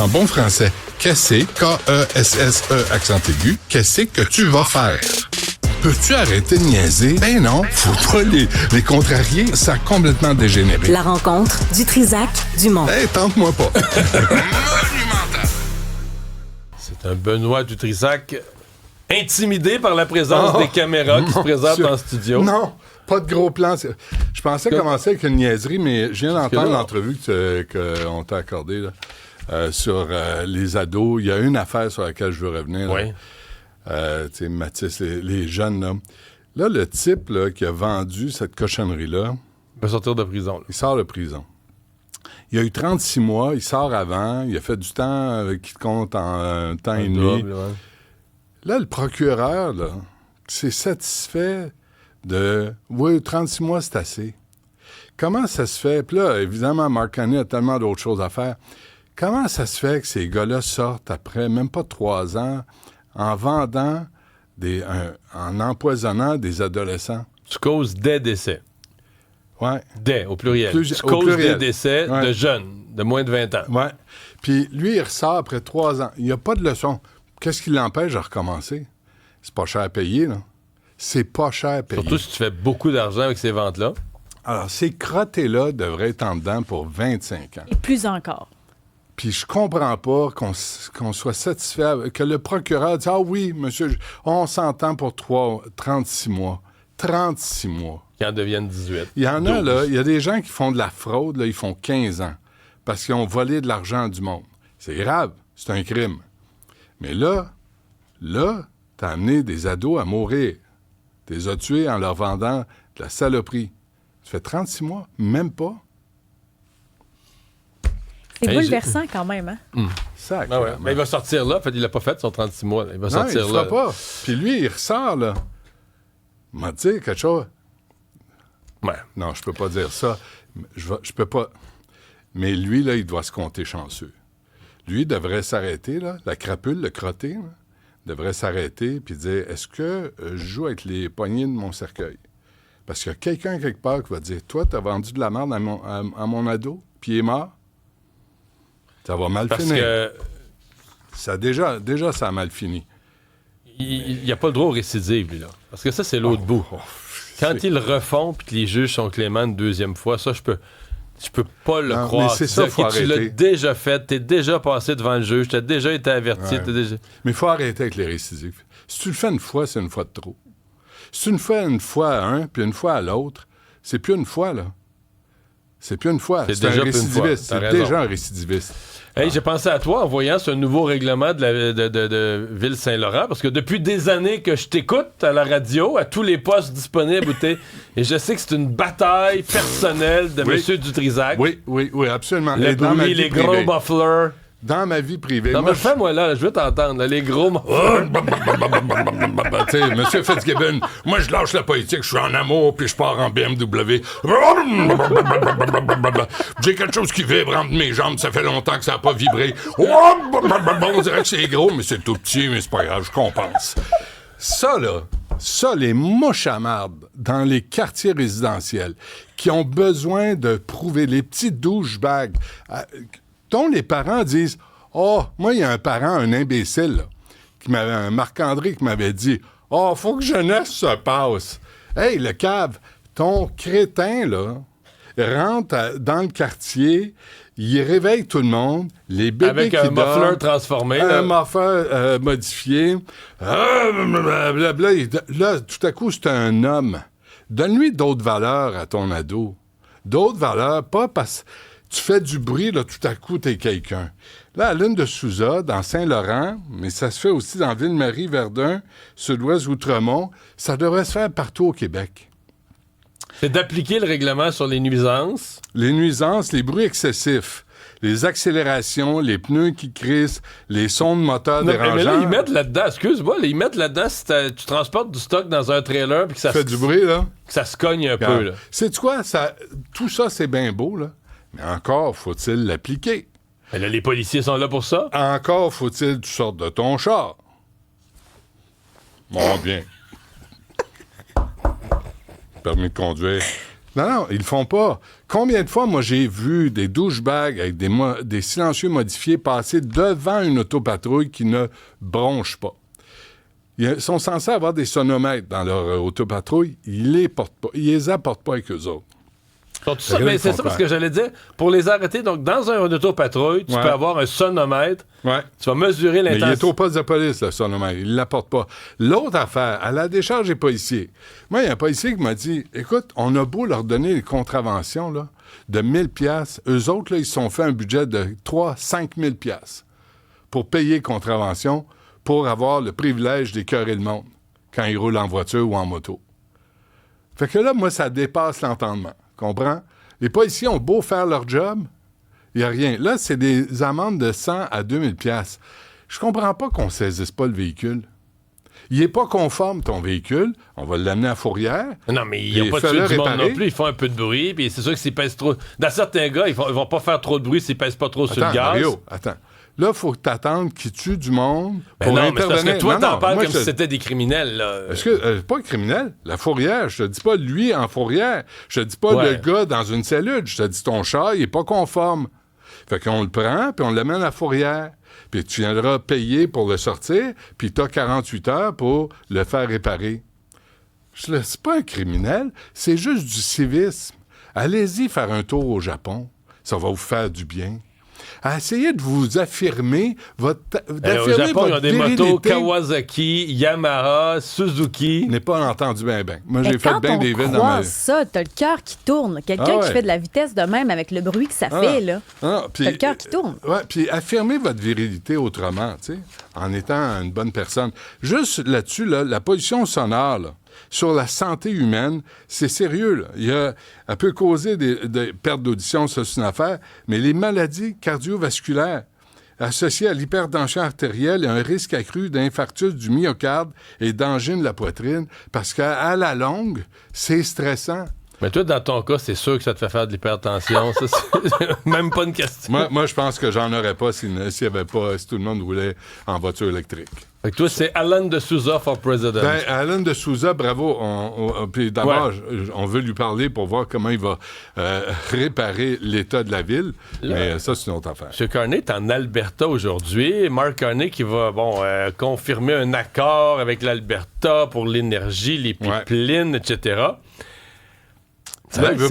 En bon français, qu'est-ce K-E-S-S-E accent aigu, qu'est-ce que tu vas faire? Peux-tu arrêter de niaiser? Ben non, faut pas les contrarier, ça a complètement dégénéré. La rencontre du Trizac-Dumont. Hey, tente-moi pas. Monumental. C'est un Benoît Dutrisac intimidé par la présence des caméras qui se présentent en studio. Non, pas de gros plan. Je pensais commencer avec une niaiserie, mais je viens d'entendre l'entrevue qu'on t'a accordée là, sur les ados. Il y a une affaire sur laquelle je veux revenir. Oui. Tu sais, Mathis, les jeunes, là. Là, le type là, qui a vendu cette cochonnerie-là... Il va sortir de prison. Là. Il sort de prison. Il a eu 36 mois, il sort avant, il a fait du temps qui compte en temps et demi. Ouais. Là, le procureur, là, s'est satisfait de... Oui, 36 mois, c'est assez. Comment ça se fait? Puis là, évidemment, Marc Carney a tellement d'autres choses à faire. Comment ça se fait que ces gars-là sortent après même pas 3 ans en vendant, en empoisonnant des adolescents? Tu causes des décès. Ouais. Des, au pluriel. Tu causes des décès de jeunes, de moins de 20 ans. Ouais. Puis lui, il ressort après 3 ans. Il n'y a pas de leçon. Qu'est-ce qui l'empêche de recommencer? C'est pas cher à payer, là. C'est pas cher à payer. Surtout si tu fais beaucoup d'argent avec ces ventes-là. Alors, ces crottés-là devraient être en dedans pour 25 ans. Et plus encore. Puis je comprends pas qu'on soit satisfait, que le procureur dise « Ah oui, monsieur, on s'entend pour 36 mois. » 36 mois. Qui en deviennent 18. Il y en 12. a, là, il y a des gens qui font de la fraude, là, ils font 15 ans parce qu'ils ont volé de l'argent du monde. C'est grave, c'est un crime. Mais là, t'as amené des ados à mourir. Tu les as tués en leur vendant de la saloperie. Ça fait 36 mois, même pas. C'est bouleversant quand même, hein? Sac. Ah ouais. Mais il va sortir là. En fait, il l'a pas fait, son 36 mois. Là. Il va Non, sortir il là. le fera pas. Puis lui, il ressort, là. Il m'a dit quelque chose. Ouais. Non, je peux pas dire ça. Je peux pas. Mais lui, là, il doit se compter chanceux. Lui, il devrait s'arrêter, là. La crapule, le crotté, là, devrait s'arrêter puis dire, est-ce que je joue avec les poignées de mon cercueil? Parce qu'il y a quelqu'un quelque part qui va dire, toi, t'as vendu de la merde à mon ado, puis il est mort. Ça va mal finir. Que... Ça, déjà, ça a mal fini. Il n'y a pas le droit aux récidives, lui, là. Parce que ça, c'est l'autre bout. Quand ils le refont puis que les juges sont cléments une deuxième fois, ça, je peux pas le croire. Mais c'est ça, faut tu l'as déjà fait, t'es déjà passé devant le juge, t'as déjà été averti. Ouais. Déjà... Mais il faut arrêter avec les récidives. Si tu le fais une fois, c'est une fois de trop. Si tu le fais une fois à un, puis une fois à l'autre, c'est plus une fois, là. C'est plus une fois. C'est un récidiviste. C'est déjà un récidiviste. Hey, j'ai pensé à toi en voyant ce nouveau règlement de Ville-Saint-Laurent, parce que depuis des années que je t'écoute à la radio, à tous les postes disponibles, et je sais que c'est une bataille personnelle de M. Dutrisac. Oui, absolument. Le bruit, les gros mufflers. Dans ma vie privée. Non, mais fais-moi là, je veux t'entendre, là, les gros mufflers. Tu sais, M. Fitzgibbon, moi, je lâche la politique, je suis en amour, puis je pars en BMW. J'ai quelque chose qui vibre entre mes jambes, ça fait longtemps que ça n'a pas vibré. On dirait que c'est gros, mais c'est tout petit, mais c'est pas grave, je compense. Ça, les mouches à marde dans les quartiers résidentiels qui ont besoin de prouver, les petits douchebags, dont les parents disent « Oh, moi, il y a un parent, un imbécile, là, un Marc-André qui m'avait dit « Oh, faut que jeunesse se passe. » Hey, le cave, ton crétin, là, rentre dans le quartier, il réveille tout le monde, les bébés avec qui un dorment, muffler transformé. un muffler modifié. Blablabla. Là, tout à coup, c'est un homme. Donne-lui d'autres valeurs à ton ado. D'autres valeurs, pas parce que tu fais du bruit, là, tout à coup, t'es quelqu'un. Là, à Lune de Souza, dans Saint-Laurent, mais ça se fait aussi dans Ville-Marie, Verdun, Sud-Ouest, Outremont, ça devrait se faire partout au Québec. C'est d'appliquer le règlement sur les nuisances. Les nuisances, les bruits excessifs, les accélérations, les pneus qui crissent, les sons de moteur dérangeants. Mais là, ils mettent là-dedans, excuse-moi, ils mettent là-dedans si tu transportes du stock dans un trailer puis que ça fait du bruit, là. Que ça se cogne un peu, là. Sais-tu quoi? Tout ça, c'est bien beau, là. Mais encore faut-il l'appliquer. Mais là, les policiers sont là pour ça. Encore faut-il que tu sortes de ton char. Bon, bien. Permis de conduire. Non, ils le font pas. Combien de fois, moi, j'ai vu des douchebags avec des silencieux modifiés passer devant une autopatrouille qui ne bronche pas. Ils sont censés avoir des sonomètres dans leur autopatrouille. Ils les apportent pas avec eux autres. Mais c'est ça parce que j'allais dire, pour les arrêter, donc dans un autopatrouille, tu peux avoir un sonomètre. Ouais. Tu vas mesurer l'intensité. Mais il est au poste de police, le sonomètre. Il ne l'apporte pas. L'autre affaire, à la décharge des policiers. Moi, il y a un policier qui m'a dit, écoute, on a beau leur donner les contraventions là, de 1 000 $, eux autres, là, ils se sont fait un budget de 3-5 000 $ pour payer contravention pour avoir le privilège d'écœurer le monde quand ils roulent en voiture ou en moto. Fait que là, moi, ça dépasse l'entendement. Comprends? Les policiers ont beau faire leur job, il n'y a rien. Là, c'est des amendes de 100 à 2 000 $. Je comprends pas qu'on ne saisisse pas le véhicule. Il n'est pas conforme, ton véhicule. On va l'amener à Fourrière. Non, mais il n'y a pas de tuer du monde non plus. Ils font un peu de bruit, puis c'est sûr que s'ils pèsent trop... Dans certains gars, ils vont pas faire trop de bruit s'ils pèsent pas trop sur le gaz. Mario, attends. Là, il faut que tu attendes qu'ils tuent du monde pour non, intervenir. Mais parce que toi, t'en parles comme si c'était des criminels. Là. Est-ce que pas un criminel? La Fourrière, je te dis pas lui en Fourrière. Je te dis pas le gars dans une cellule. Je te dis ton char, il est pas conforme. Fait qu'on le prend, puis on l'amène à la Fourrière. Puis tu viendras payer pour le sortir, puis tu as 48 heures pour le faire réparer. C'est pas un criminel, c'est juste du civisme. Allez-y faire un tour au Japon. Ça va vous faire du bien. Essayez de vous affirmer au Japon, il y a des motos Kawasaki, Yamaha, Suzuki. Je n'ai pas entendu bien. Moi, j'ai fait bien des villes dans ma vie. Ça, t'as le cœur qui tourne. Quelqu'un qui fait de la vitesse de même avec le bruit que ça fait, là. T'as le cœur qui tourne. Ouais, puis affirmez votre virilité autrement, tu sais, en étant une bonne personne. Juste là-dessus, là, la pollution sonore, là, sur la santé humaine, c'est sérieux. Là. Elle peut causer des pertes d'audition, ça c'est une affaire, mais les maladies cardiovasculaires associées à l'hypertension artérielle et un risque accru d'infarctus du myocarde et d'angine de la poitrine, parce qu'à la longue, c'est stressant. Mais toi, dans ton cas, c'est sûr que ça te fait faire de l'hypertension. Ça, c'est même pas une question. Moi, je pense que j'en aurais pas si tout le monde roulait en voiture électrique. Fait que toi, c'est Alan de Souza for president. Ben, Alan de Souza, bravo. Puis d'abord, on veut lui parler pour voir comment il va réparer l'état de la ville. Là, mais ça, c'est une autre affaire. M. Carney est en Alberta aujourd'hui. Mark Carney qui va confirmer un accord avec l'Alberta pour l'énergie, les pipelines, etc. Là, il veut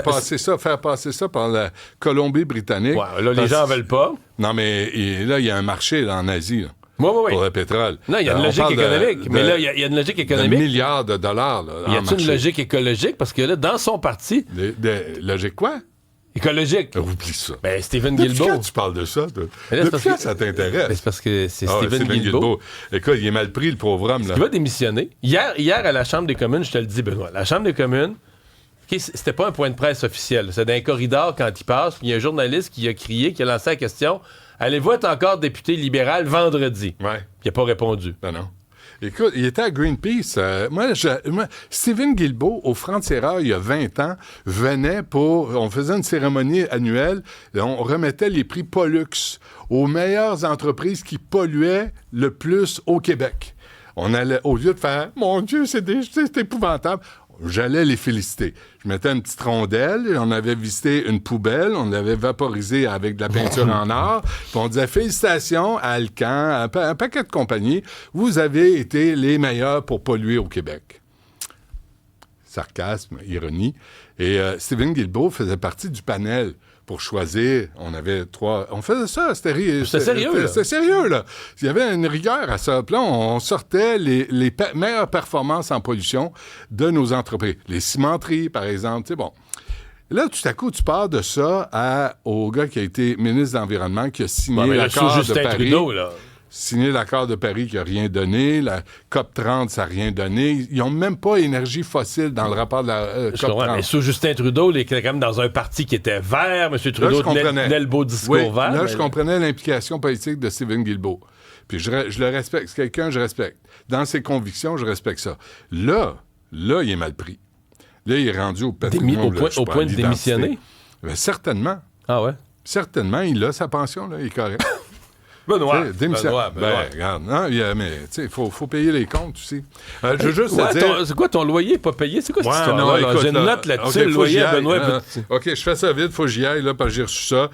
faire passer ça par la Colombie-Britannique. Ouais, là, les gens en veulent pas. Non, mais là, il y a un marché là, en Asie. Là. Oui. Pour le pétrole. Non, il y a une logique économique. Mais là, il y a une logique économique. De milliards de dollars. Là, y a-t-il une logique écologique? Parce que là, dans son parti... Logique quoi? Écologique. Oublie ça. Ben, Stephen Guilbeault. Depuis quand tu parles de ça? Depuis quand ça t'intéresse? C'est parce que c'est Stephen Guilbeault. Écoute, il est mal pris, le pauvre homme. Là. Il va démissionner. Hier, à la Chambre des communes, je te le dis, Benoît, la Chambre des communes, c'était pas un point de presse officiel. C'est dans un corridor quand il passe. Il y a un journaliste qui a crié, qui a lancé la question... Allez-vous être encore député libéral vendredi? Ouais. Il n'a pas répondu. Non. Écoute, il était à Greenpeace. Moi, Stephen Guilbeault, au Franc-Tireur, il y a 20 ans, venait on faisait une cérémonie annuelle, et on remettait les prix Pollux aux meilleures entreprises qui polluaient le plus au Québec. On allait, au lieu de faire « Mon Dieu, c'est épouvantable », j'allais les féliciter. Je mettais une petite rondelle, on avait visité une poubelle, on l'avait vaporisée avec de la peinture en or, puis on disait « Félicitations à Alcan, un paquet de compagnies, vous avez été les meilleurs pour polluer au Québec. » Sarcasme, ironie. Et Stephen Guilbeault faisait partie du panel pour choisir. On avait 3... On faisait ça, c'était sérieux, là. C'était sérieux, là. Il y avait une rigueur à ça. Puis là, on sortait les meilleures performances en pollution de nos entreprises. Les cimenteries, par exemple, tu sais, bon. Là, tout à coup, tu pars de ça au gars qui a été ministre de l'Environnement, qui a signé l'accord de Paris. Trudeau, là. Signé l'accord de Paris qui n'a rien donné. La COP30, ça n'a rien donné. Ils n'ont même pas énergie fossile dans le rapport de la COP30. Mais sous Justin Trudeau, il était quand même dans un parti qui était vert. M. Trudeau tenait le beau discours vert. Là, je comprenais l'implication politique de Stephen Guilbeault. Puis je le respecte. C'est quelqu'un que je respecte. Dans ses convictions, je respecte ça. Là, il est mal pris. Là, il est rendu au patrimoine. Au point de démissionner? Ben, certainement. Ah ouais? Certainement, il a sa pension, là, il est correct. Benoît. Démission. Benoît. Regarde. Non, mais il faut payer les comptes aussi. Je veux juste te dire... C'est quoi ton loyer pas payé? C'est quoi cette histoire-là? Non, écoute, j'ai une note là-dessus, okay, le loyer à Benoît. OK, je fais ça vite, faut que j'y aille, là, parce que j'ai reçu ça.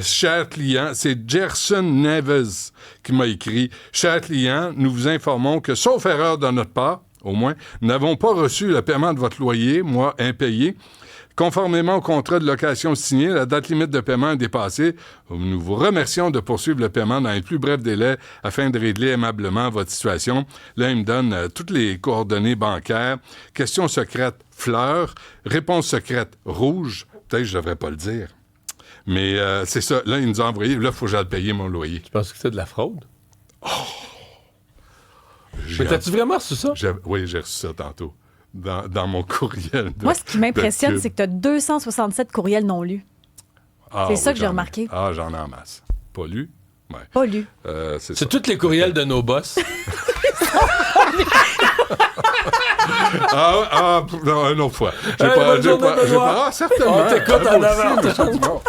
Cher client, c'est Gerson Neves qui m'a écrit. Cher client, nous vous informons que, sauf erreur de notre part, au moins, nous n'avons pas reçu le paiement de votre loyer, mois impayé. Conformément au contrat de location signé, la date limite de paiement est dépassée. Nous vous remercions de poursuivre le paiement dans les plus brefs délais afin de régler aimablement votre situation. Là, il me donne toutes les coordonnées bancaires. Question secrète, fleur. Réponse secrète, rouge. Peut-être que je devrais pas le dire. Mais c'est ça. Là, il nous a envoyé. Là, il faut que j'aille payer mon loyer. Tu penses que c'est de la fraude? Oh! Mais t'as-tu vraiment reçu ça? Oui, j'ai reçu ça tantôt. Dans mon courriel. Moi, ce qui m'impressionne, c'est que tu as 267 courriels non lus. C'est ça que j'ai remarqué. J'en ai en masse. Pas lu? Ouais. Pas lu. C'est tous les courriels de nos boss. Non, une autre fois. J'ai pas. Certainement. On t'écoute en avant.